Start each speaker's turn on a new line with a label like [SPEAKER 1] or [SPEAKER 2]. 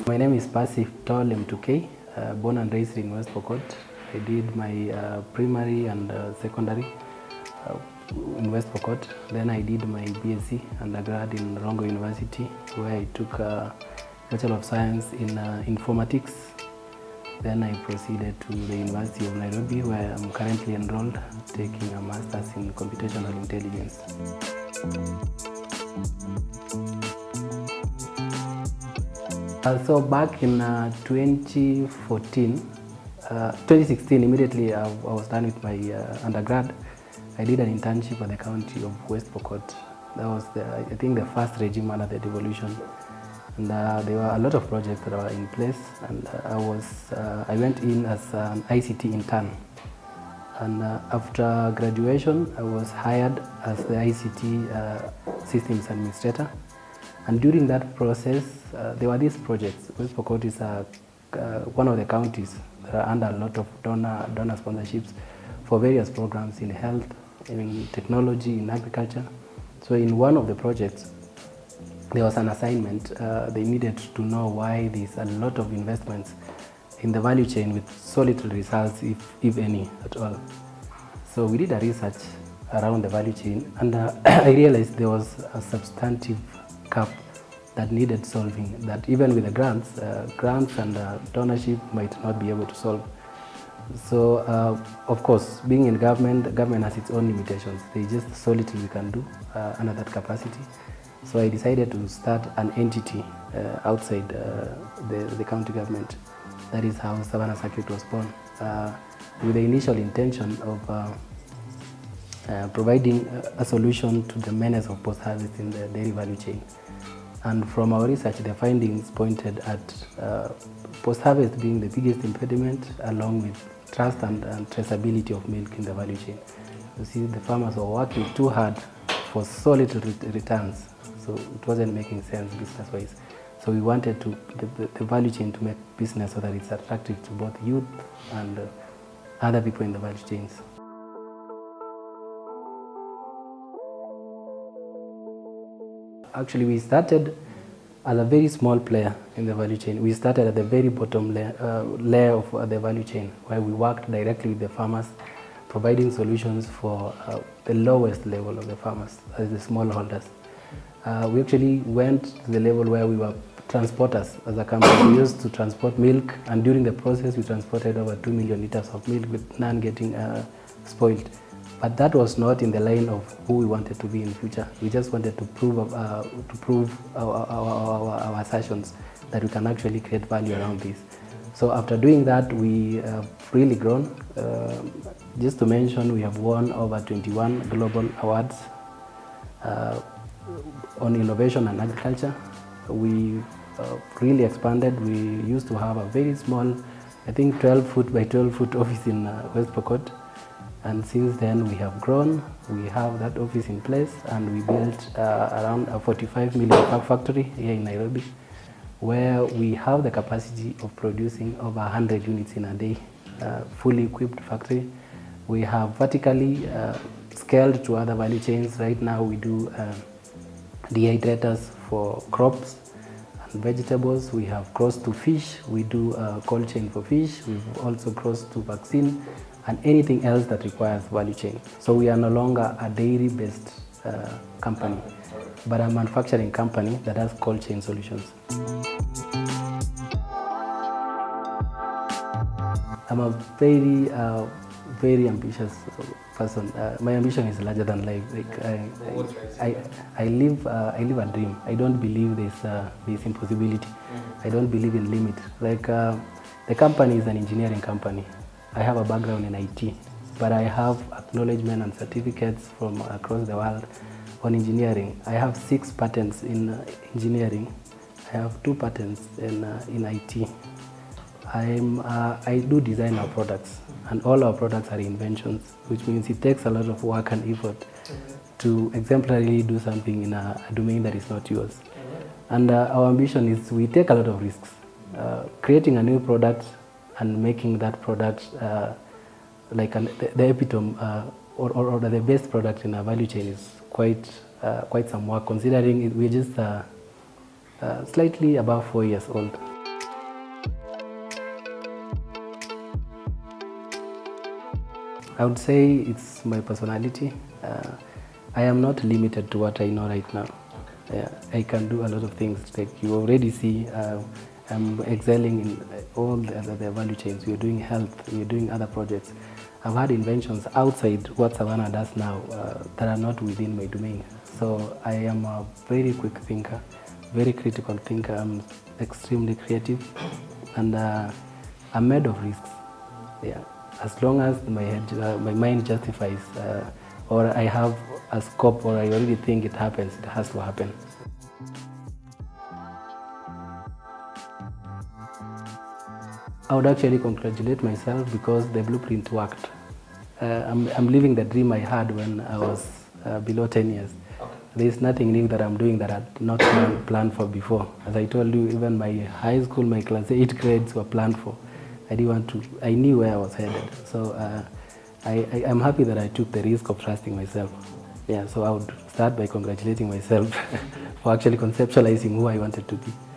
[SPEAKER 1] My name is Percy born and raised in West Pokot. I did my primary and secondary in West Pokot. Then I did my BSc undergrad in Rongo University, where I took a Bachelor of Science in Informatics. Then I proceeded to the University of Nairobi, where I'm currently enrolled, taking a Master's in Computational Intelligence. So back in 2016, immediately I was done with my undergrad, I did an internship at the county of West Pokot. That was, I think, the first regime under the devolution. And there were a lot of projects that were in place, and I went in as an ICT intern. And after graduation, I was hired as the ICT systems administrator. And during that process, there were these projects. West Pokot is one of the counties that are under a lot of donor sponsorships for various programs in health, in technology, in agriculture. So in one of the projects, there was an assignment. They needed to know why there's a lot of investments in the value chain with so little results, if any at all. So we did a research around the value chain, and I realized there was a substantive gap that needed solving, that even with the grants and donorship might not be able to solve. So of course, being in government, the government has its own limitations. There's just so little we can do under that capacity. So I decided to start an entity outside the county government. That is how Savanna Circuit was born, with the initial intention of providing a solution to the menace of post-harvest in the dairy value chain. And from our research, the findings pointed at post-harvest being the biggest impediment, along with trust and traceability of milk in the value chain. You see, the farmers were working too hard for so little returns, so it wasn't making sense business-wise. So we wanted the value chain to make business so that it's attractive to both youth and other people in the value chains. Actually, we started as a very small player in the value chain. We started at the very bottom layer of the value chain, where we worked directly with the farmers, providing solutions for the lowest level of the farmers, as the smallholders. We actually went to the level where we were transporters as a company. We used to transport milk, and during the process we transported over 2 million liters of milk with none getting spoiled. But that was not in the line of who we wanted to be in the future. We just wanted to prove our assertions that we can actually create value around this. So after doing that, we have really grown. Just to mention, we have won over 21 global awards on innovation and agriculture. We really expanded. We used to have a very small, I think 12 foot by 12 foot office in West Pokot. And since then we have grown. We have that office in place, and we built around a 45 million pack factory here in Nairobi, where we have the capacity of producing over 100 units in a day, fully equipped factory. We have vertically scaled to other value chains. Right now we do dehydrators for crops and vegetables. We have crossed to fish. We do a cold chain for fish. We've also crossed to vaccine and anything else that requires value chain. So we are no longer a dairy-based company, but a manufacturing company that has cold chain solutions. I'm a very ambitious person. My ambition is larger than life. Like I live a dream. I don't believe there's impossibility. I don't believe in limit. Like the company is an engineering company. I have a background in IT, but I have acknowledgement and certificates from across the world on engineering. I have 6 patents in engineering. I have 2 patents in IT. I do design our products, and all our products are inventions, which means it takes a lot of work and effort to exemplarily do something in a domain that is not yours. And our ambition is we take a lot of risks. Creating a new product and making that product like the epitome or the best product in our value chain is quite some work, considering we're just slightly above 4 years old. I would say it's my personality. I am not limited to what I know right now. Yeah, I can do a lot of things. Like you already see, I'm excelling in all the value chains. We're doing health, we're doing other projects. I've had inventions outside what Savanna does now that are not within my domain. So I am a very quick thinker, very critical thinker. I'm extremely creative, and I'm made of risks. Yeah, as long as my mind justifies, or I have a scope, or I already think it happens, it has to happen. I would actually congratulate myself because the blueprint worked. I'm living the dream I had when I was below 10 years. There's nothing new that I'm doing that I had not planned for before. As I told you, even my high school, my class 8 grades were planned for. I knew where I was headed. So I'm happy that I took the risk of trusting myself. Yeah, so I would start by congratulating myself for actually conceptualizing who I wanted to be.